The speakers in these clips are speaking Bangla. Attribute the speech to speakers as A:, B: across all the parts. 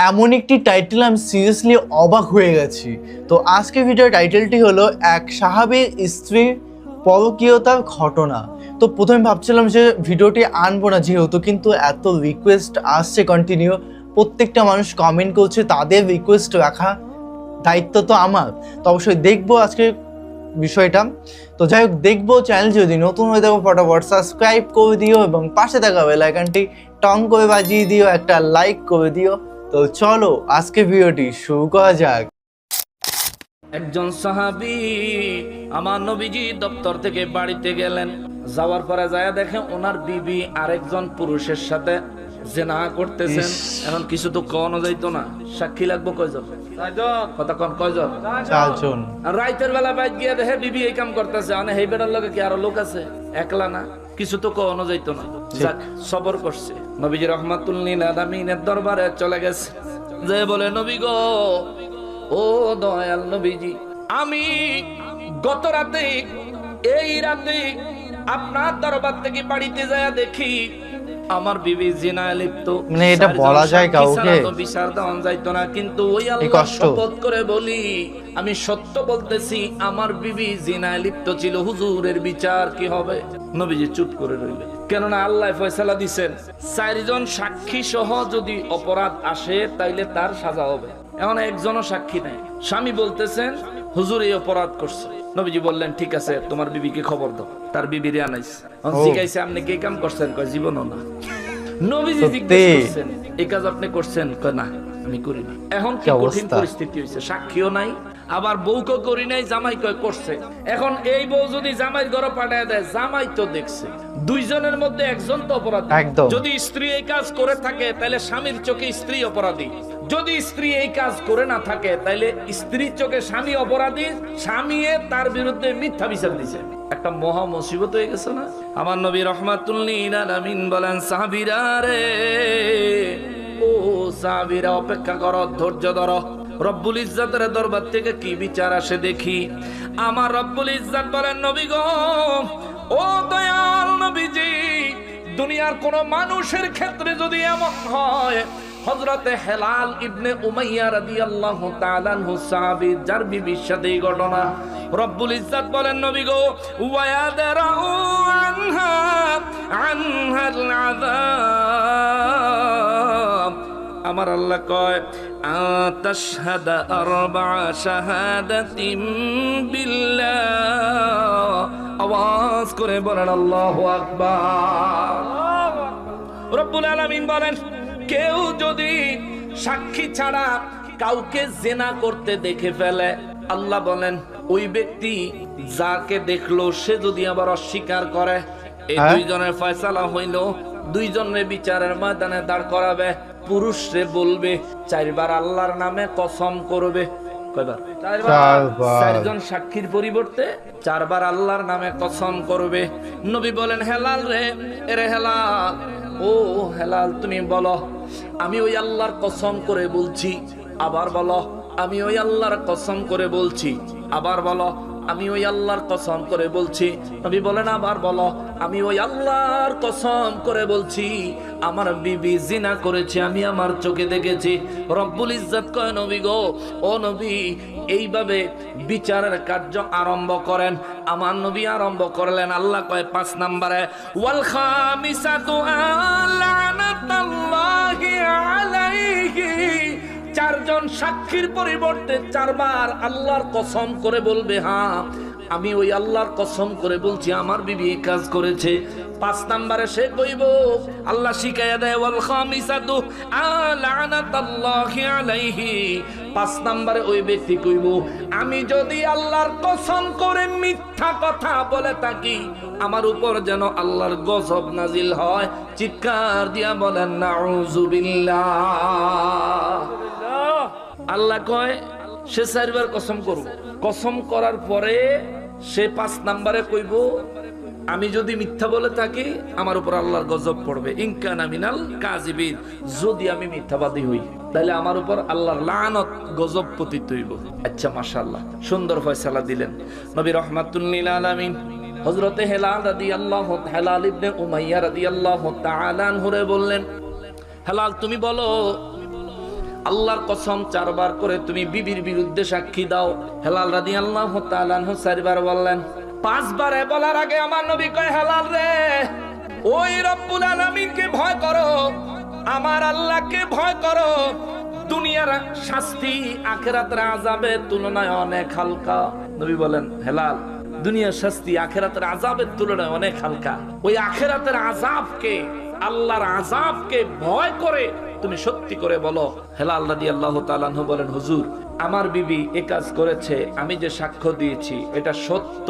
A: এমন একটি টাইটেল আমি সিরিয়াসলি অবাক হয়ে গেছি। তো আজকে ভিডিওর টাইটেলটি হলো এক সাহাবীর স্ত্রীর পরকীয়তার ঘটনা। তো প্রথমে ভাবছিলাম যে ভিডিওটি আনবো না, যেহেতু কিন্তু এত রিকোয়েস্ট আসছে কন্টিনিউ, প্রত্যেকটা মানুষ কমেন্ট করছে, তাদের রিকোয়েস্ট রাখা দায়িত্ব তো আমার। তো অবশ্যই দেখবো আজকে বিষয়টা। তো যাই হোক, দেখবো। চ্যানেল যদি নতুন হয়ে থাকো ফটাফট সাবস্ক্রাইব করে দিও এবং পাশে থাকা বেল আইকনটি টং করে বাজিয়ে দিও, একটা লাইক করে দিও। তো চলো আজকে ভিডিওটি শুরু করা যাক।
B: একজন সাহাবী আমার নবীজি দপ্তর থেকে বাড়িতে গেলেন, যাওয়ার পরে যায় দেখে ওনার বিবি আরেকজন পুরুষের সাথে জিনা করতেছেন। এখন কিছু তো কওয়ানো যাইতো না, সাক্ষী লাগবো কয়জন? কতক্ষণ? কয়জন?
A: 4 জন।
B: রাইতের বেলা বাইক গিয়ে দেখে বিবি এই কাম করতেছে, মানে এই বেটার লগে কি আরো লোক আছে, একলা না, কিছু তো কওয়ানো যাইতো না। যাক, সবর করছে। নবীজি রহমাতুল লিল আলামিনের দরবারে চলে গেছে, যে বলে নবী গো, ও দয়াল নবীজি, আমি গত রাতে এই রাতে আপনার দরবার থেকে বাড়িতে যায় দেখি আমার বিবি জিনায় লিপ্ত।
A: মানে এটা বলা যায় কাউকে?
B: বিচার দেওয়া যাইতো না, কিন্তু ওই আল্লাহ শপথ করে বলি, আমি সত্য বলতেছি, আমার বিবি জিনায় লিপ্ত ছিল। হুজুরের বিচার কি হবে? নবীজি চুপ করে রইলেন, কেননা আল্লাহ ফয়সালা দিছেন 4 জন সাক্ষী সহ যদি অপরাধ আসে তাইলে তার সাজা হবে। এখন একজনও সাক্ষী নাই, স্বামী বলতেছেন হুজুর এই অপরাধ করছে। নবীজি বললেন ঠিক আছে, তোমার বিবিকে খবর দাও। তার বিবির আনাইছে, জিজ্ঞাসা আপনি কি কাম করছেন? কয় জীবনও না। নবীজি জিজ্ঞেস করছেন এই কাজ আপনি করছেন? কয় না, আমি করি না। এখন কি কঠিন পরিস্থিতি হয়েছে, সাক্ষীও নাই, আবার বউকে করি নাই, জামাই কয় করছে। এখন এই বউ যদি জামাইয়ের ঘরে পাঠায় দেয়, জামাই তো দেখছে, দুইজনের মধ্যে একজন তো অপরাধী। যদি স্ত্রী এই কাজ করে থাকে তাহলে স্বামীর চোখে স্ত্রী অপরাধী, যদি স্ত্রী এই কাজ করে না থাকে তাহলে স্ত্রীর চোখে স্বামী অপরাধী, স্বামী তার বিরুদ্ধে মিথ্যা বিচার দিছে। একটা মহা মুসিবত হয়ে গেছে না? আমার নবী রহমাতুল লিল আলামিন বলেন, সাহাবীরা রে, ও সাহাবীরা অপেক্ষা করো, ধৈর্য ধরো, রব্বুল ইজ্জতের দরবার থেকে কি বিচার আসে দেখি। আমার রব্বুল ইজ্জত বলেন, নবী গো, ও দয়াল নবীজি, দুনিয়ার কোন মানুষের ক্ষেত্রে যদি এমন হয়, হযরতে হেলাল ইবনে উমাইয়া রাদিয়াল্লাহু তাআলা আনহু সাহাবী, যার বিবির সাথে এই ঘটনা, রব্বুল ইজ্জত বলেন, নবী গো, ওয়ায়াদরাউ আনহাল আযাব। আমার আল্লাহ কয়, আতাশহাদা আরবা শাহাদাতিন বিল্লাহ। আওয়াজ করে বলেন আল্লাহু আকবার। রব্বুল আলামিন বলেন, কেউ যদি সাক্ষী ছাড়া কাউকে জিনা করতে দেখে ফেলে, আল্লাহ বলেন ওই ব্যক্তি যাকে দেখলো সে যদি আবার অস্বীকার করে, এই দুইজনের ফয়সালা হইল, দুইজনের বিচারের ময়দানে দাঁড় করাবে। পুরুষরে বলবে 4 বার আল্লাহর নামে কসম করবে। কয়বার? 4 জন সাক্ষীর পরিবর্তে 4 বার আল্লাহর নামে কসম করবে। নবী বলেন, হেলাল রে, এরে হেলাল, ও হেলাল, তুমি বলো আমি ওই আল্লাহর কসম করে বলছি। আবার বলো আমি ওই আল্লাহর কসম করে বলছি। আবার বলো আমি ওই আল্লাহর কসম করে বলছি। নবী বলেন, আবার বলো আমি ওই আল্লাহর কসম করে বলছি, আমার বিবি জিনা করেছে, আমি আমার চোখে দেখেছি। রব্বুল ইজ্জত কয়, নবী গো, ও নবী, এইভাবে বিচারের কার্য আরম্ভ করেন। আমার নবী আরম্ভ করলেন। আল্লাহ কয় 5 নম্বরে, ওয়াল খামিসাতু লানাতুল্লাহি আলাইহি, 4 জন সাক্ষীর পরিবর্তে 4 বার আল্লাহর কসম করে বলবে, হ্যাঁ আমি ওই আল্লাহর কসম করে বলছি আমার বিবি এই কাজ করেছে। 5 নম্বরে সে কইব, আল্লাহ শিখাইয়া দেয়, ওয়াল খামিসাতু লানাতুল্লাহি আলাইহি, 5 নম্বরে ওই ব্যক্তি কইব, আমি যদি আল্লাহর কসম করে মিথ্যা কথা বলে থাকি, আমার উপর যেন আল্লাহর গজব নাজিল হয়। চিৎকার দিয়া বলেন নাউযুবিল্লাহ। আল্লাহ কয় সে 4 বার কসম করব, কসম করার পরে সে 5 নম্বরে কইব, আমি যদি মিথ্যা বলে থাকি আমার উপর আল্লাহর গজব পড়বে। ইনকানা মিনাল কাযিবিন, যদি আমি মিথ্যাবাদী হই তাহলে আমার উপর আল্লাহর লানত গজব পতিত হইব। আচ্ছা, মাশাআল্লাহ, সুন্দর ফয়সালা দিলেন নবী রহমাতুল লিল আলামিন। হযরতে হেলাল রাদিয়াল্লাহু হেলাল ইবনে উমাইয়া রাদিয়াল্লাহু তাআলা আনহু বললেন, হেলাল তুমি বলো আল্লাহর কসম 4 বার করে তুমি বিবির বিরুদ্ধে সাক্ষী দাও। হেলাল রাদিয়াল্লাহু তাআলা আনহু 4 বার বললেন। 5 বারে বলার আগে আমার নবী কয়, হেলাল রে, ওই রব্বুল আলামিনকে ভয় করো, আমার আল্লাহকে ভয় করো। দুনিয়ার শাস্তি আখিরাতের আযাবের তুলনায় অনেক হালকা। নবী বলেন, হেলাল, দুনিয়ার শাস্তি আখিরাতের আযাবের তুলনায় অনেক হালকা। ওই আখিরাতের আযাবকে, আল্লাহর আযাবকে ভয় করে তুমি সত্যি করে বলো। হেলাল রাদিয়াল্লাহু তাআলা আনহু বলেন, হুজুর, আমার বিবি এ কাজ করেছে, আমি যে সাক্ষ্য দিয়েছি এটা সত্য।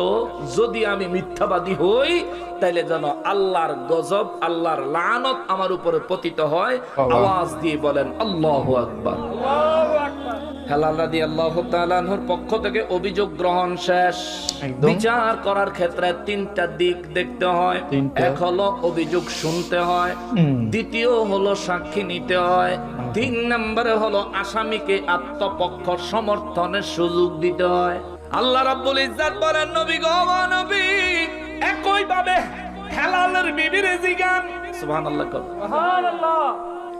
B: যদি আমি মিথ্যাবাদী হই তাইলে যেন আল্লাহর গজব, আল্লাহর লানত আমার উপরে পতিত হয়। আওয়াজ দিয়ে বলেন আল্লাহু আকবার। হেলাল রাদিয়াল্লাহু তাআলা আনহুর পক্ষ থেকে অভিযোগ গ্রহণ শেষ। বিচার করার ক্ষেত্রে 3টা দিক দেখতে হয়। এক হলো অভিযোগ শুনতে হয়, দ্বিতীয় হলো সাক্ষী নিতে হয়, 3 নম্বরে হলো আসামিকে আত্মপক্ষ সমর্থনের সুযোগ দিতে হয়। আল্লাহ রাব্বুল ইজ্জাত বলেন, নবী গো, নবী, একই ভাবে হেলালের বিবির জিগান। সুবহানাল্লাহ, সুবহানাল্লাহ।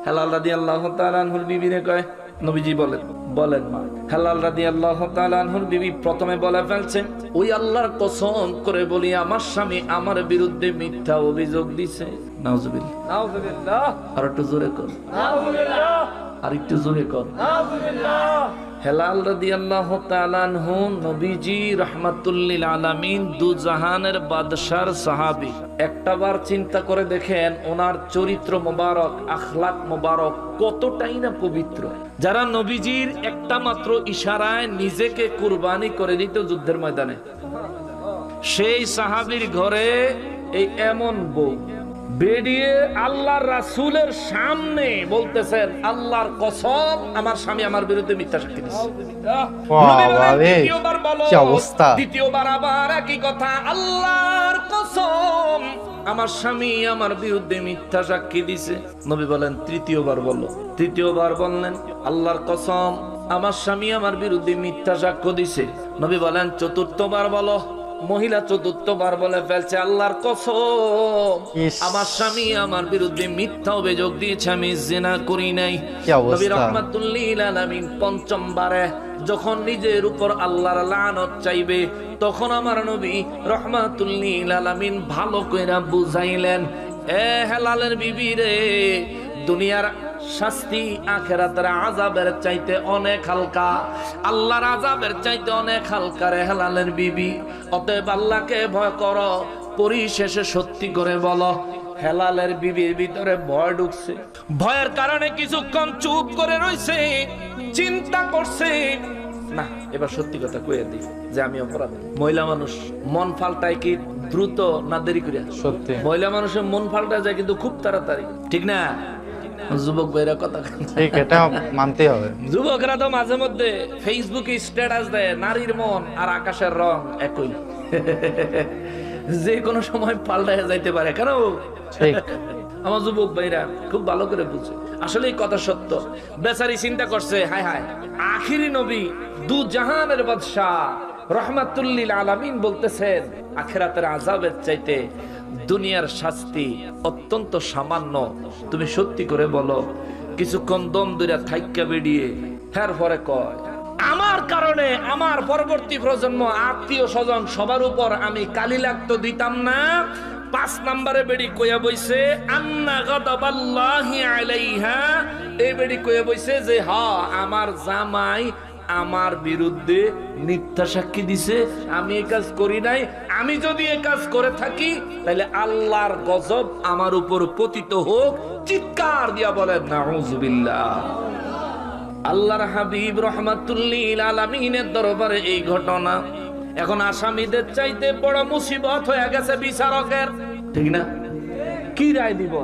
B: হেলাল রাদিয়াল্লাহু তাআলা আনহুর বিবিরে কয়, নবীজি বলেন, বলেন মা। হেলাল রাদিয়াল্লাহু তাআলা আনহুর বিবি প্রথমে বলে ফেলছেন, ওই আল্লাহর কসম করে বলি আমার স্বামী আমার বিরুদ্ধে মিথ্যা অভিযোগ দিছে। নাউজুবিল্লাহ, নাউজুবিল্লাহ। আর একটু জোরে কর, নাউজুবিল্লাহ। আর একটু জোরে কর, নাউজুবিল্লাহ। হেলাল রাদিয়াল্লাহু তাআলা আনহু নবীজি রাহমাতুল লিল আলামিন, দু জাহানের বাদশার সাহাবী। একটাবার চিন্তা করে দেখেন ওনার চরিত্র মোবারক, আখলাক মোবারক কতটাই না পবিত্র। যারা নবীজির একটা মাত্র ইশারায় নিজেকে কুরবানি করে দিত যুদ্ধের ময়দানে, সেই সাহাবীর ঘরে এই এমন বউ বেরিয়ে আল্লাহর রাসূলের সামনে বলতেছেন, আল্লাহর কসম আমার স্বামী আমার বিরুদ্ধে মিথ্যা সাক্ষী দিয়েছে। দ্বিতীয়বার বলো, দ্বিতীয়বার আবার একই কথা, আল্লাহর কসম আমার স্বামী আমার বিরুদ্ধে মিথ্যা সাক্ষী দিছে। নবী বলেন, তৃতীয়বার বলো। তৃতীয়বার বললেন, আল্লাহর কসম আমার স্বামী আমার বিরুদ্ধে মিথ্যা সাক্ষ্য দিছে। নবী বলেন, চতুর্থবার বলো। মহিলা চতুর্থবার বলে ফেলছে, আল্লাহর কসম আমার স্বামী আমার বিরুদ্ধে মিথ্যা অভিযোগ দিয়েছে, আমি জিনা করি নাই। নবী রাহমাতুল লিল আলামিন পঞ্চমবারে যখন নিজের উপর আল্লাহর লানত চাইবে, তখন আমার নবী রাহমাতুল লিল আলামিন ভালো কইরা বুঝাইলেন, এ হেলালের বিবি রে, দুনিয়ার শাস্তি আখিরাতের আযাবের চাইতে অনেক হালকা, আল্লাহর আযাবের চাইতে অনেক হালকা রে হেলালের বিবি। অতএব আল্লাহকে ভয় করো, পরিশেষে সত্যি করে বলো। হেলালের বিবির ভিতরে ভয় ঢুকছে, ভয়ের কারণে কিছুক্ষণ চুপ করে রইছে, চিন্তা করছে, না এবার সত্যি কথা কইয়া দিই যে আমি অপরাধী। মহিলা মানুষ মন পাল্টায় কি দ্রুত না দেরি করিয়া? সত্যি, মহিলা মানুষের মন পাল্টায় যায় কিন্তু খুব তাড়াতাড়ি, ঠিক না? যুবক ভাইরা কথা ঠিক, এটা মানতে হবে। যুবকরা তো মাঝে মধ্যে ফেসবুকে স্ট্যাটাস দেয়, নারীর মন আর আকাশের রং একই, যে কোনো সময় পাল্টায় যাইতে পারে। কেন? ঠিক, আমার যুবক ভাইরা খুব ভালো করে বুঝে, আসলে এই কথা সত্য। বেচারি চিন্তা করছে, হায় হায়, আখিরি নবী দু জাহানের বাদশা রাহমাতুল লিল আলামিন বলতেছেন, আখিরাতের আযাবের চাইতে দুনিয়ার শাস্তি অত্যন্ত সামান্য। তুমি সত্যি করে বলো। কিছুক্ষণ দম ধরে থাইক্কা বেরিয়ে হের পরে কয়, আমার কারণে আমার পরবর্তী প্রজন্ম, আত্মীয় স্বজন সবার উপর আমি কালি লাগতো দিতাম না। 5 নম্বরে বেড়ি কইয়া বইছে, আন্না গাদাবাল্লাহি আলাইহা, এই বেড়ি কইয়া বইছে যে হ্যাঁ আমার জামাই আমার বিরুদ্ধে মিথ্যা সাক্ষী দিছে, আমি এই কাজ করি নাই। আমি যদি এই কাজ করে থাকি তাহলে আল্লাহর গজব আমার উপর পতিত হোক। চিৎকার দিয়া বলেন নাউজুবিল্লাহ। আল্লাহর হাবিব রাহমাতুল লিল আলামিনের দরবারে এই ঘটনা এখন আসামিদের চাইতে বড় মুসিবত হয়ে গেছে বিচারকের, ঠিক না? কি রায় দিব?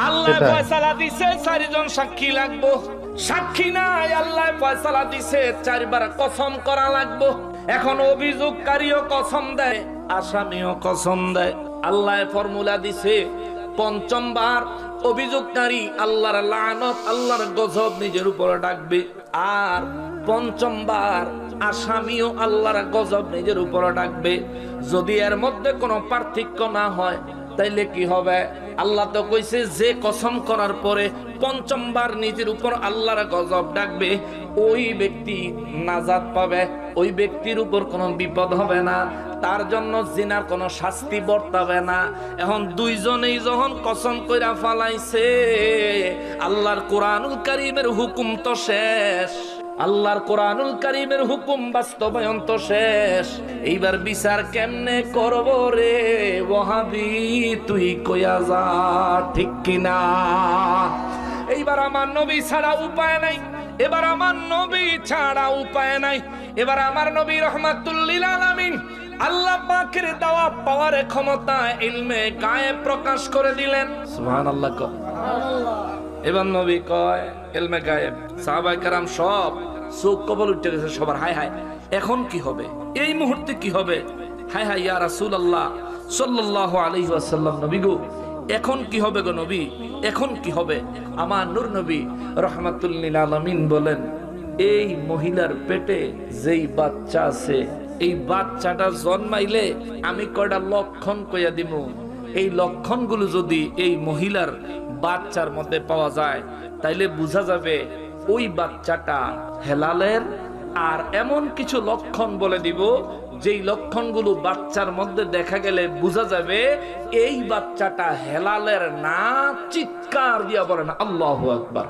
B: আল্লাহ ফয়সালা দিছে 4 জন সাক্ষী লাগবো, সাক্ষী নাই, আল্লাহ ফয়সালা দিছে 4 বার কসম করা লাগবো। এখন অভিযোগকারীও কসম দেয়, আসামিও কসম দেয়। আল্লাহ ফর্মুলা দিছে, 5বার অভিযোগকারী আল্লাহর লানত, আল্লাহর গজব নিজের উপর ডাকবে, আর 5বার আসামিও আল্লাহর গজব নিজের উপর ডাকবে। যদি এর মধ্যে কোনো পার্থক্য না হয় তাইলে কি হবে? আল্লাহ তো কইছে যে কসম করার পরে পঞ্চমবার নিজের উপর আল্লাহর গজব ডাকবে, ওই ব্যক্তি নাজাত পাবে, ওই ব্যক্তির উপর কোনো বিপদ হবে না, তার জন্য জিনার কোনো শাস্তি বর্তাবে না। এখন দুইজনেই যখন কসম কইরা ফালাইছে, আল্লাহর কোরআনুল কারীমের হুকুম তো শেষ, আল্লাহর কোরআনুল কারীমের হুকুম বাস্তবায়ন তো শেষ। এইবার বিচার কেমনে করব রে ওয়াহাবি, তুই কইয়া যা, ঠিক কিনা? এইবার আমার নবী ছাড়া উপায় নাই, এবার আমার নবী ছাড়া উপায় নাই। এবার আমার নবী রহমাতুল লিল আলামিন আল্লাহ পাকের দেওয়া পাওয়ারে ক্ষমতা ইলমে গায়েব প্রকাশ করে দিলেন। সুবহানাল্লাহ। এবার নবী কয় ইলমে গায়েব, সাহাবায়ে কেরাম সব চোখ কবল উঠে গেছে সবার। হায় হায়, এখন কি হবে, এই মুহূর্তে কি হবে? হায় হায় ইয়া রাসূলুল্লাহ সাল্লাল্লাহু আলাইহি ওয়াসাল্লাম, নবী গো এখন কি হবে গো নবী, এখন কি হবে? আমার নূর নবী রাহমাতুল লিল আলামিন বলেন, এই মহিলার পেটে যেই বাচ্চা আছে, এই বাচ্চাটা জন্মাইলে আমি কয়টা লক্ষণ কইয়া দিব। এই লক্ষণগুলো যদি এই মহিলার বাচ্চার মধ্যে পাওয়া যায়, তাইলে বোঝা যাবে ওই বাচ্চাটা হেলালের। আর এমন কিছু লক্ষণ বলে দিব, যেই লক্ষণগুলো বাচ্চার মধ্যে দেখা গেলে বোঝা যাবে এই বাচ্চাটা হেলালের না। চিৎকার দিয়া বলেন আল্লাহু আকবার।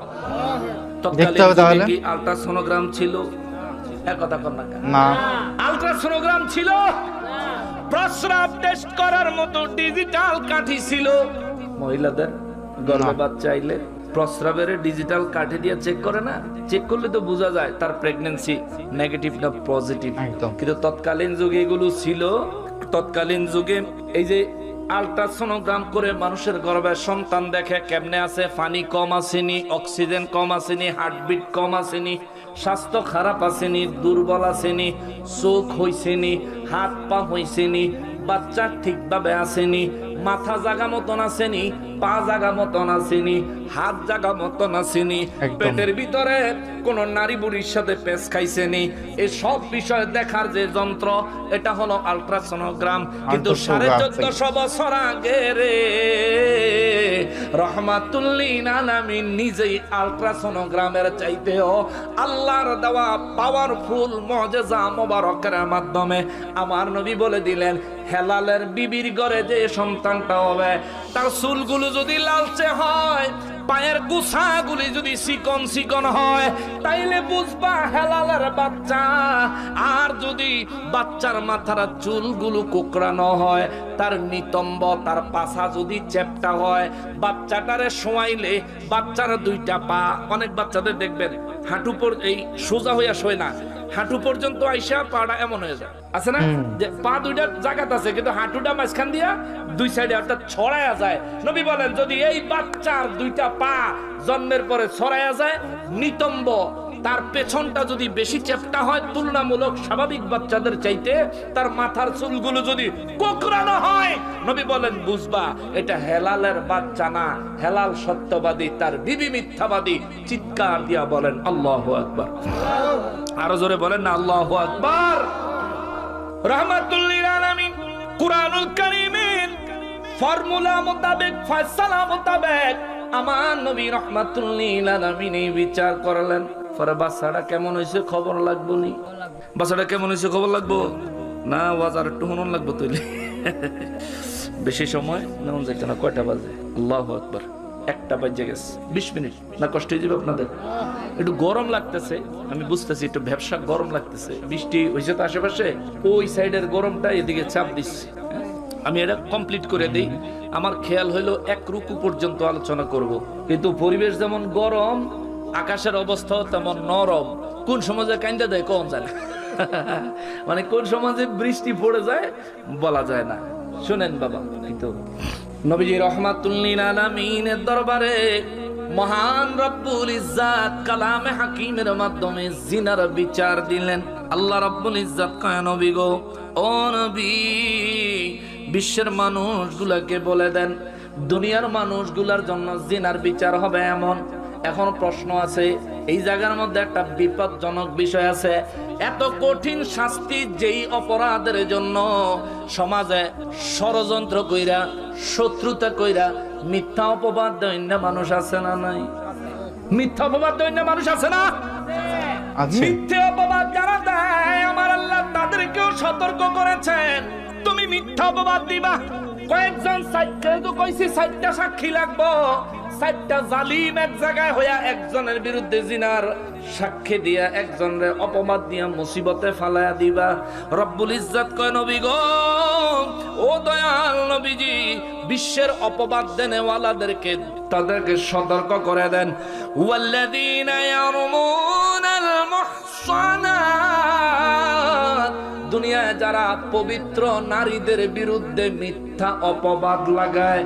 B: তৎকালীন কি আল্ট্রাসোনোগ্রাম ছিল? একথা কর না, আল্ট্রাসোনোগ্রাম ছিল? প্রস্রাব টেস্ট করার মতো ডিজিটাল কাঠি ছিল? মহিলাদের গর্ভে বাচ্চা আইলে প্রস্রাবের ডিজিটাল কাঠি দিয়ে চেক করে না? চেক করলে তো বোঝা যায় তার প্রেগন্যান্সি নেগেটিভ না পজিটিভ। কিন্তু তৎকালীন যুগে এগুলো ছিল। তৎকালীন যুগে এই যে আল্ট্রাসোনোগ্রাম করে মানুষের গর্ভে সন্তান দেখে কেমনে আছে, পানি কম আসেনি, অক্সিজেন কম আসেনি, হার্টবিট কম আসেনি, স্বাস্থ্য খারাপ আসেনি, দুর্বল আসেনি, চোখ হইছেনি, হাত পা হইছেনি, বাচ্চা ঠিকভাবে আসেনি, মাথা জাগা মতন আসেনি, পা জাগা মতন আসেনি, হাত জাগা মতন আসেনি, পেটের ভিতরে কোন নারী বুড়ির সাথে পেশ খাইছেনি, এই সব বিষয় দেখার যে যন্ত্র, এটা হলো আল্ট্রাসোনোগ্রাম। কিন্তু 1450 বছর আগে রে রহমাতুল লিল আলামিন নিজেই আল্ট্রাসোনোগ্রামের চাইতেও আল্লাহর দেওয়া পাওয়ারফুল মুজিজা মোবারকের মাধ্যমে আমার নবী বলে দিলেন, হেলালের বিবির ঘরে যে সন্তানটা হবে, তার চুলগুলো যদি লালচে হয়, পায়ের গোছাগুলি যদি চিকন চিকন হয়, তাইলে বুঝবা হেলালের বাচ্চা। আর যদি বাচ্চার মাথার চুলগুলো কোকড়ানো হয়, তার নিতম্ব, তার পাছা যদি চ্যাপ্টা হয়, বাচ্চাটারে শোয়াইলে বাচ্চার দুইটা পা, অনেক বাচ্চাদের দেখবেন হাঁটু পর এই সোজা হইয়া শোয় না, হাঁটু পর্যন্ত আইসা পাটা এমন হয়ে যায়, আছে না? যে পা দুইটা জায়গাতে আছে কিন্তু হাঁটুটা মাঝখান দিয়া দুই সাইডে অর্থাৎ ছড়ায়া যায়। নবী বলেন যদি এই বাচ্চার দুইটা পা জন্মের পরে ছড়ায়া যায়, নিতম্ব, তার পেছনটা যদি বেশি চ্যাপ্টা হয় তুলনামূলক স্বাভাবিক বাচ্চাদের চাইতে, তার মাথার চুলগুলো যদি কোকড়ানো হয়, নবী বলেন বুঝবা এটা হেলালের বাচ্চা না, হেলাল সত্যবাদী, তার বিবি মিথ্যাবাদী। চিৎকার দিয়া বলেন আল্লাহু আকবার। আরো জোরে বলেন না আল্লাহু আকবার। রহমাতুল লিল আলামিন কুরআনুল কারীমের ফর্মুলা মোতাবেক, ফয়সালা মোতাবেক আমার নবী রহমাতুল লিল আলামিন বিচার করলেন। পরে বাচ্চাটা কেমন হয়েছে খবর লাগবো নি? বাচ্চাটা কেমন হয়েছে খবর লাগবো না? বাজার একটু হনন লাগবো তৈরি। বেশি সময় নেমন যাইতে না। কয়টা বাজে? আল্লাহু আকবার। 1টা বাজে গেছে, 20 মিনিট না? কষ্ট হয়ে যাবে আপনাদের? একটু গরম লাগতেছে, আমি বুঝতেছি, একটু ব্যবসা গরম লাগতেছে। বৃষ্টি হয়েছে তো আশেপাশে, ওই সাইডের গরমটা এদিকে চাপ দিচ্ছে। আমি এটা কমপ্লিট করে দিই। আমার খেয়াল হইলো 1 রুকু পর্যন্ত আলোচনা করব, কিন্তু পরিবেশ যেমন গরম, আকাশের অবস্থাও তেমন নরম। কোন সমাজে কাইন্দা দেয় কোন যায় না, মানে কোন সমাজে বৃষ্টি পড়ে যায় বলা যায় না। শুনেন বাবা, কিন্তু নবীজি রহমাতুল লিল আলামিনের দরবারে মহান রব্বুল ইজ্জাত কালামে হাকিমের মাধ্যমে জিনার বিচার দিলেন। আল্লাহ রব্বুল ইজ্জাত কয় নবী গো, ও নবী, বিশ্বের মানুষগুলাকে বলে দেন দুনিয়ার মানুষগুলার জন্য জিনার বিচার হবে এমন। এখন প্রশ্ন আছে, এই জায়গার মধ্যে একটা বিপজ্জনক বিষয় আছে। এত কঠিন শাস্তি যেই অপরাধের জন্য সমাজে ষড়যন্ত্র কইরা, শত্রুতা কইরা, মিথ্যা অপবাদ দৈন্য মানুষ আছে না নাই? মিথ্যা অপবাদ দেয় না মানুষ আছে না?
A: আছে।
B: মিথ্যে অপবাদ যারা দেয় আমার আল্লাহ তাদেরকেও সতর্ক করেছেন, তুমি মিথ্যা অপবাদ দিবা। কয়েকজন কইছি 4টা সাক্ষী লাগবো, 4টা জালিম এক জায়গায় হইয়া একজনের বিরুদ্ধে জিনার সাক্ষী দিয়া একজনের অপবাদ দিয়া মুসিবতে ফালায়া দিবা। রব্বুল ইজ্জত কয় নবী গো, ও দয়াল নবীজি, বিশ্বের অপবাদ দেনেওয়ালাদেরকে তাদেরকে সতর্ক করে দেন। ওয়াল্লাযীনা ইয়ারমুনাল মুহসানাত, দুনিয়ায় যারা পবিত্র নারীদের বিরুদ্ধে মিথ্যা অপবাদ লাগায়,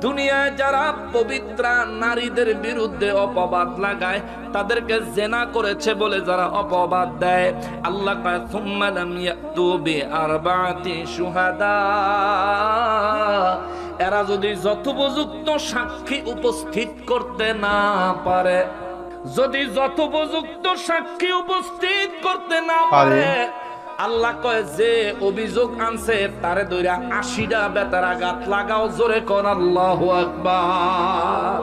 B: দুনিয়ায় যারা পবিত্র নারীদের বিরুদ্ধে অপবাদ লাগায়, তাদেরকে জেনা করেছে বলে যারা অপবাদ দেয়, আল্লাহ কয় সুম্মা লাম ইয়াতু বিআরবাতি শুহাদা, এরা যদি যথোপযুক্ত সাক্ষী উপস্থিত করতে না পারে, যদি যথোপযুক্ত সাক্ষী উপস্থিত করতে না পারে, আল্লাহ কয় যে অভিযোগ আনছে তারে ধইরা 80টা বেতার আঘাত লাগাও। জোরে কোন আল্লাহু আকবার।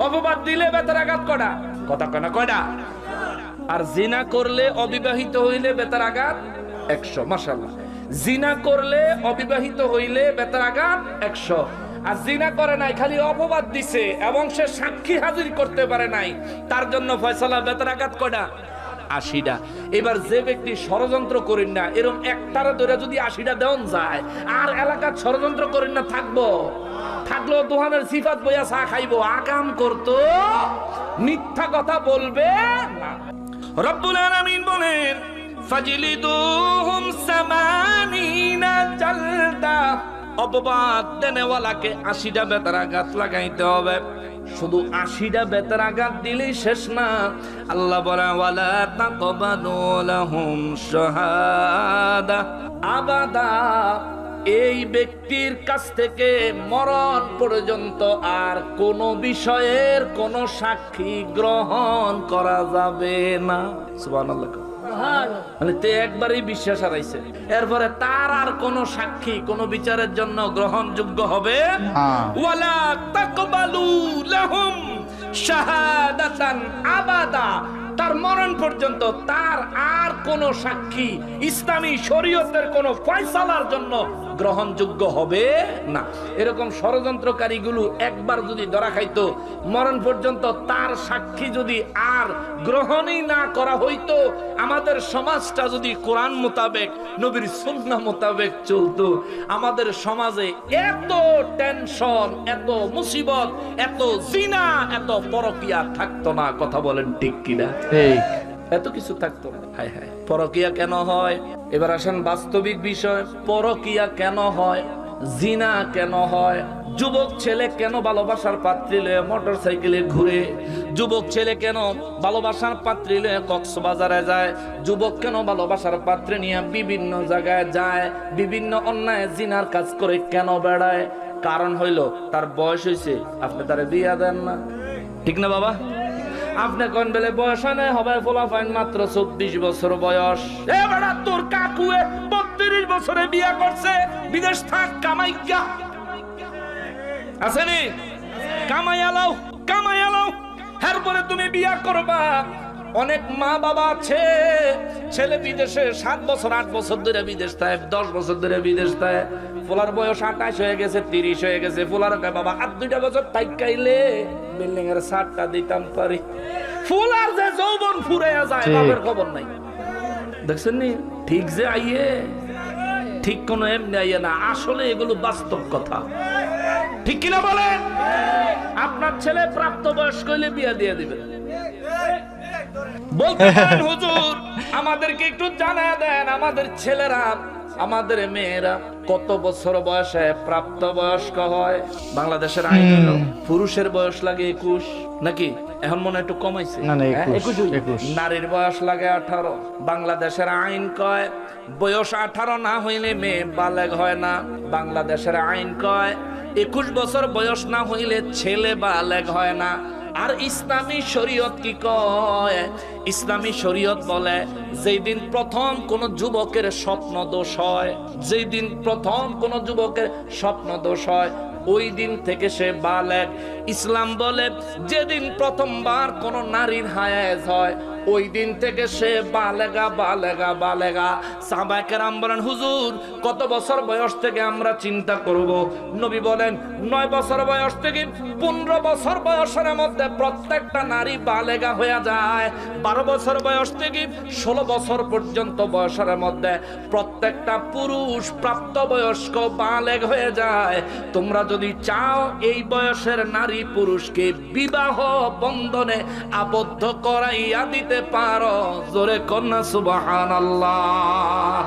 B: অপবাদ দিলে বেতার আঘাত কয়টা? কথা কয়না কয়টা? আর জিনা করলে অবিবাহিত হইলে বেতার আঘাত 100। মাশাআল্লাহ। জিনা করলে অবিবাহিত হইলে বেতার আঘাত 100। আর জিনা করে নাই, খালি অপবাদ দিছে এবং সে সাক্ষী হাজির করতে পারে নাই, তার জন্য ফয়সালা বেতার আঘাত কয়টা? 80টা। এবার যে ব্যক্তি ষড়যন্ত্র করেন না, এরকম একটারে ধরে যদি 80টা দেওয়া যায়, আর এলাকার ষড়যন্ত্র করেন না থাকবো, থাকলেও দোহানের সিফাত বইয়া চা খাইবো, আকাম করতো, মিথ্যা কথা বলবে না। রব্বুল আলামিন বলেন ফাজলিদুহুম 80 জালদা, অপবাদ দেনেওয়ালাকে 80টা বেতার আঘাত লাগাইতে হবে। শুধু 80টা বেতার আঘাত দিলেই শেষ না, আল্লাহ বলেন ওয়ালা তাকবালু লাহুম শাহাদা আবাদা, এই ব্যক্তির কাছ থেকে মরণ পর্যন্ত আর কোন বিষয়ের কোন সাক্ষী গ্রহণ করা যাবে না। সুবহানাল্লাহ। মানে তে একবারই বিশ্বাস হারাইছে, এরপরে তার আর কোন সাক্ষী কোন বিচারের জন্য গ্রহণযোগ্য হবে ওয়ালা তাকবালু লাহুম শাহাদাতান আবাদা, তার মরণ পর্যন্ত তার আর কোন সাক্ষী ইসলামী শরীয়তের কোন ফয়সালার জন্য গ্রহণযোগ্য হবে না। এরকম ষড়যন্ত্রকারীগুলো একবার যদি ধরা খাইতো, মরণ পর্যন্ত তার সাক্ষী যদি আর গ্রহণই না করা হইতো, আমাদের সমাজটা যদি কোরআন মোতাবেক নবীর সুন্নাহ মোতাবেক চলতো, আমাদের সমাজে এত টেনশন, এত মুসিবত, এত জিনা, এত পরকিয়া থাকতো না। কথা বলেন ঠিক কিনা? এত কিছু থাকতো না। হায় হায়, পরকিয়া কেন হয়? এবার আসেন বাস্তবিক বিষয়, পরকিয়া কেন হয়, জিনা কেন হয়? যুবক ছেলে কেন ভালোবাসার পাত্রী লয়ে মোটর সাইকেলে ঘুরে? যুবক ছেলে কেন ভালোবাসার পাত্রী লয়ে কক্সবাজারে যায়? যুবক কেন ভালোবাসার পাত্রী নিয়ে বিভিন্ন জায়গায় যায়, বিভিন্ন অন্যায় জিনার কাজ করে কেন বেড়ায়? কারণ হইল তার বয়স হয়েছে, আপনি তারে বিয়া দেন না। ঠিক না বাবা? আপনি কোন বেলে বয়স হয় হবে ফলাফাইন মাত্র 24 বছর বয়স, এবার তোর কাকুয়ে 32 বছরে বিয়া করছে, বিদেশ থাক কামাইকা আসেনি, কামাই আলাও, কামাই আলাও, এরপরে তুমি বিয়া করবা। অনেক মা বাবা আছে, ছেলে বিদেশে 7 বছর 8 বছর ধরে বিদেশ থাকে, 10 বছর ধরে বিদেশ থাকে, ফুলার বয়স 28 হয়ে গেছে, 30 হয়ে গেছে, ফুলার কয় বাবা আর 2টা বছর তাইকাইলে বিল্ডিং এর ছাদটা দিতাম পারি। ফুলার যে যৌবন ফুরাইয়া যায়, বাপের খবর নাই। দেখছেন নি? ঠিক যে আইয়ে, ঠিক কোন এমনি আইয়ে না, আসলে এগুলো বাস্তব কথা। ঠিক কিনা বলেন? আপনার ছেলে প্রাপ্ত বয়স্ক হইলে বিয়া দিয়ে দিবেন। বলতে পারেন হুজুর আমাদেরকে একটু জানায় দেন, আমাদের ছেলেরা, আমাদের মেয়েরা কত বছর বয়সে প্রাপ্ত বয়স্ক হয়? বাংলাদেশের আইন হলো পুরুষের বয়স লাগে 21, নাকি এখন মনে একটু কমাইছে, 21। নারীর বয়স লাগে 18। বাংলাদেশের আইন কয় বয়স 18 না হইলে মেয়ে বালেগ হয় না। বাংলাদেশের আইন কয় 21 বছর বয়স না হইলে ছেলে বালেগ হয় না। আর ইসলামী শরীয়ত কি কয়? ইসলামী শরীয়ত বলে যেই দিন প্রথম কোন যুবকের স্বপ্ন দোষ হয়, যেই দিন প্রথম কোন যুবকের স্বপ্ন দোষ হয়, ওই দিন থেকে সে বালেগ। ইসলাম বলে যেদিন প্রথমবার কোন নারীর হায়াজ হয় ওই দিন থেকে সে বালেগা বালেগা বালেগা। সাহাবায়ে কেরাম বলেন হুজুর কত বছর বয়স থেকে আমরা চিন্তা করব? নবী বলেন 9 বছর বয়স থেকে 15 বছর বয়সের মধ্যে প্রত্যেকটা নারী বালেগা হয়ে যায়। 12 বছর বয়স থেকে 16 বছর পর্যন্ত বয়সের মধ্যে প্রত্যেকটা পুরুষ প্রাপ্তবয়স্ক বালেগ হয়ে যায়। তোমরা যদি চাও এই বয়সের নারী পুরুষকে বিবাহ বন্ধনে আবদ্ধ করাইয়া দিতে পারো, জোরে কন্যা সুবহানাল্লাহ।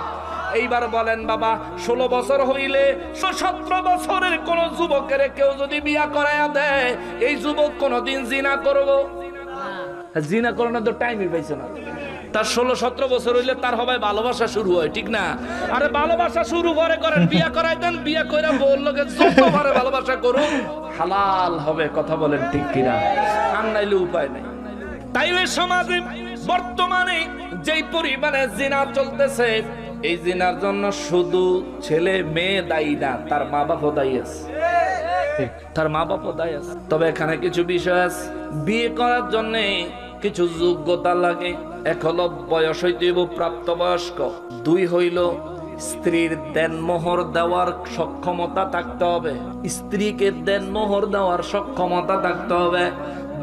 B: এইবার বলেন বাবা 16 বছর হইলে 17 বছরের কোন যুবকের কেউ যদি বিয়া করাইয়া দেয় এই যুবক কোনদিন জিনা করবো? জিনা করানোর তো টাইমই পাইছে না। তার 16-17 বছর হইলে তার হবে ভালোবাসা শুরু হয়, ঠিক না? আরে ভালোবাসা শুরু করে করেন, বিয়া করাই দেন, বিয়া কইরা বললোকে যতবারে ভালোবাসা করুন হালাল হবে। কথা বলেন ঠিক কিনা? আর নাইলে উপায় নাই। তাই ওই সমাজে বর্তমানে যেই পরিমাণে জিনা চলতেছে এই জিনার জন্য শুধু ছেলে মেয়ে দায়ী না, তার মা বাপও দায়ী আছে। তার মা বাপও দায়ী আছে। তবে এখানে কিছু বিষয় আছে। বিয়ে করার জন্য কিছু যোগ্যতা লাগে। এক হলো বয়স হইতে হইব প্রাপ্তবয়স্ক, 2 হইল স্ত্রীর দেনমোহর দেওয়ার সক্ষমতা থাকতে হবে, স্ত্রীকে দেনমোহর দেওয়ার সক্ষমতা থাকতে হবে,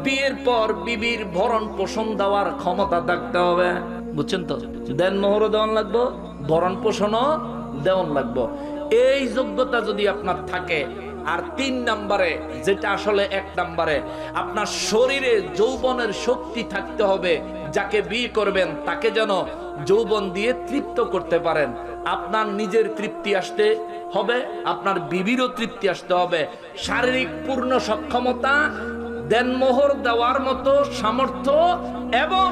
B: বিয়ের পর বিবির ভরণ পোষণ দেওয়ার ক্ষমতা থাকতে হবে। বুঝছেন তো? দেনমোহরও দেওয়ান লাগবো, ভরণ পোষণও দেওয়ান লাগবো। এই যোগ্যতা যদি আপনার থাকে, আর 3 নম্বরে যেটা আসলে 1 নম্বরে, আপনার শরীরে যৌবনের শক্তি থাকতে হবে। যাকে বিয়ে করবেন তাকে যেন যৌবন দিয়ে তৃপ্ত করতে পারেন। আপনার নিজের তৃপ্তি আসতে হবে, আপনার বিবিরও তৃপ্তি আসতে হবে। শারীরিক পূর্ণ সক্ষমতা, দেনমোহর দেওয়ার মতো সামর্থ্য এবং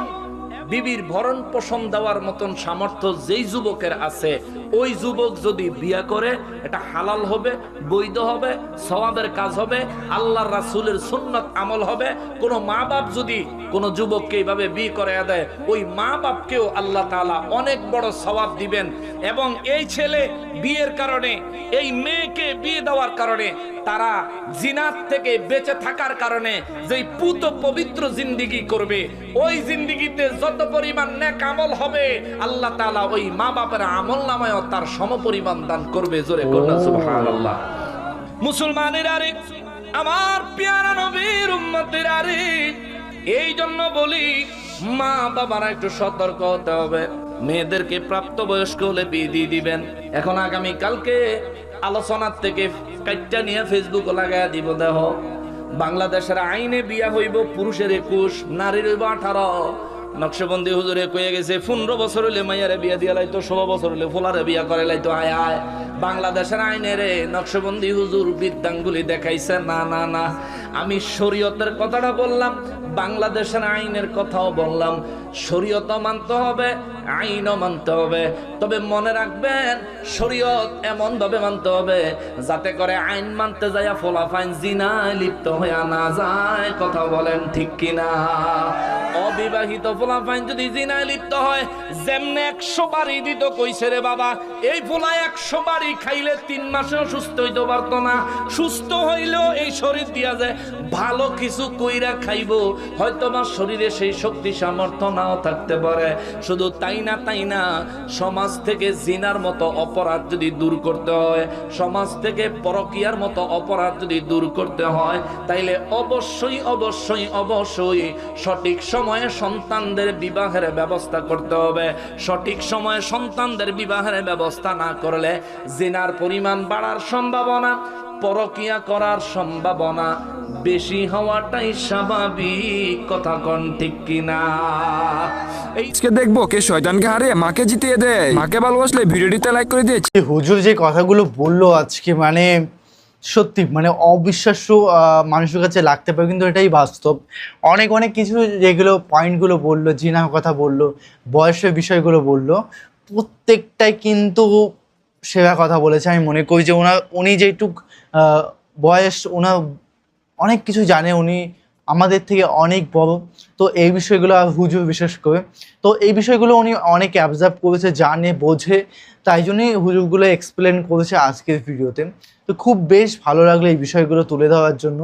B: বিবির ভরণ পোষণ দেওয়ার মতন সামর্থ্য যেই যুবকের আছে ওই যুবক যদি বিয়ে করে এটা হালাল হবে, বৈধ হবে, সওয়াবের কাজ হবে, আল্লাহর রাসূলের সুন্নাত আমল হবে। কোন মা বাপ যদি কোন যুবককে এইভাবে বিয়ে করে দেয় ওই মা বাপকেও আল্লাহ তাআলা অনেক বড় সওয়াব দিবেন। এবং এই ছেলে বিয়ের কারণে, এই মেয়েকে বিয়ে দেওয়ার কারণে তারা জিনাত থেকে বেঁচে থাকার কারণে যেই পুত পবিত্র জিন্দেগি করবে ওই জিন্দেগিতে যত পরিমাণ নেক আমল হবে আল্লাহ তাআলা ওই মা বাপের আমলনামায় তার সমপরিমাণ দান করবে। জোরে কন্যা সুবহানাল্লাহ। মুসলমানেরা রে, আমার প্যারা নবীর উম্মতেরা রে, এই জন্য বলি মা বাবারা একটু সতর্ক হতে হবে। মেয়েদেরকে প্রাপ্তবয়স্ক হলে বিয়ে দিয়ে দিবেন। এখন আগামী কালকে আলোচনার থেকে কাটটা নিয়ে ফেসবুকে লাগাইয়া দিব। দেহ বাংলাদেশের আইনে বিয়া হইব পুরুষের 21, নারীর হইব 18। নকশবন্দি হুজুরে কয়ে গেছে 15 বছর হইলে মাইয়ারে বিয়া দিয়া লাইতো, 16 বছর হইলে ফুলারে বিয়া করে লাইতো। আয় আয় বাংলাদেশের আইনে রে নকশবন্দি হুজুর বিদ্যাঙ্গুলি দেখাইছে। না না না, আমি শরীয়তের কথাটা বললাম, বাংলাদেশের আইনের কথাও বললাম। শরীয়ত মানতে হবে, আইনও মানতে হবে। তবে মনে রাখবেন শরীয়ত এমন ভাবে মানতে হবে যাতে করে আইন মানতে যায় ফলাফাইন জিনায় লিপ্ত হয়ে না যায়। কথা বলেন ঠিক কিনা? অবিবাহিত ফলাফাইন যদি জিনায় লিপ্ত হয়, যেমনে 100 বাড়ি দিত কইছে রে বাবা, এই ফোলা 100 বাড়ি খাইলে 3 মাসেও সুস্থ হইতে পারতো না। সুস্থ হইলেও এই শরীর দিয়া যায় ভালো কিছু কইরা খাইবো, হয়তো বা শরীরে সেই শক্তি সামর্থ্য নাও থাকতে পারে। শুধু তাই না, সমাজ থেকে জিনার মতো অপরাধ যদি দূর করতে হয়, সমাজ থেকে পরকীয়ার মতো অপরাধ যদি দূর করতে হয়, তাইলে অবশ্যই অবশ্যই অবশ্যই সঠিক সময়ে সন্তানদের বিবাহের ব্যবস্থা করতে হবে। সঠিক সময়ে সন্তানদের বিবাহের ব্যবস্থা না করলে জিনার পরিমাণ বাড়ার সম্ভাবনা, পরকীয়া করার সম্ভাবনা বেশি হওয়াটাই স্বাভাবিক। কথা কোন ঠিক কিনা?
C: আজকে দেখবো কে শয়তানকে হারিয়ে মাকে জিতিয়ে দেয়। মাকে ভালোবাসলে ভিডিওটিতে লাইক করে দিয়েছি।
A: হুজুর যে কথাগুলো বললো আজকে, মানে সত্যি মানে অবিশ্বাস্য মানুষের কাছে লাগতে পারে, কিন্তু এটাই বাস্তব। অনেক অনেক কিছু যেগুলো পয়েন্টগুলো বললো, জিনার কথা বললো, বয়সের বিষয়গুলো বললো, প্রত্যেকটাই কিন্তু সেরা কথা বলেছে। আমি মনে করি যে উনি যেটুক বয়স, ওনার অনেক কিছু জানে, উনি আমাদের থেকে অনেক বড়। তো এই বিষয়গুলো হুজুর বিশেষ করে, তো এই বিষয়গুলো উনি অনেক অবজার্ভ করেছে, জানে, বোঝে, তাই জন্যই হুজুরগুলো এক্সপ্লেন করেছে আজকের ভিডিওতে। তো খুব বেশ ভালো লাগলো এই বিষয়গুলো তুলে ধরার জন্য।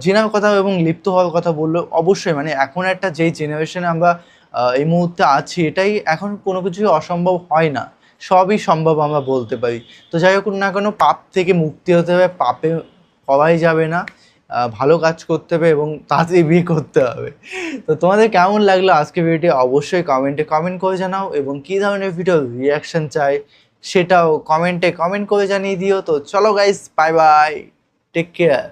A: জিনার কথা এবং লিপ্ত হওয়ার কথা বললো, অবশ্যই মানে এখন একটা যেই জেনারেশনে আমরা এই মুহূর্তে আছি, এটাই এখন কোনো কিছুই অসম্ভব হয় না, সবই সম্ভব আমরা বলতে পারি। তো যাই হোক না কেন, পাপ থেকে মুক্তি হতে হবে, পাপে করাই যাবে না, ভালো কাজ করতে হবে এবং তাড়াতাড়ি বিয়ে করতে হবে। তো তোমাদের কেমন লাগলো আজকে ভিডিওটি অবশ্যই কমেন্টে কমেন্ট করে জানাও, এবং কী ধরনের ভিডিও রিয়াকশন চাই সেটাও কমেন্টে কমেন্ট করে জানিয়ে দিও। তো চলো guys, bye bye, take care.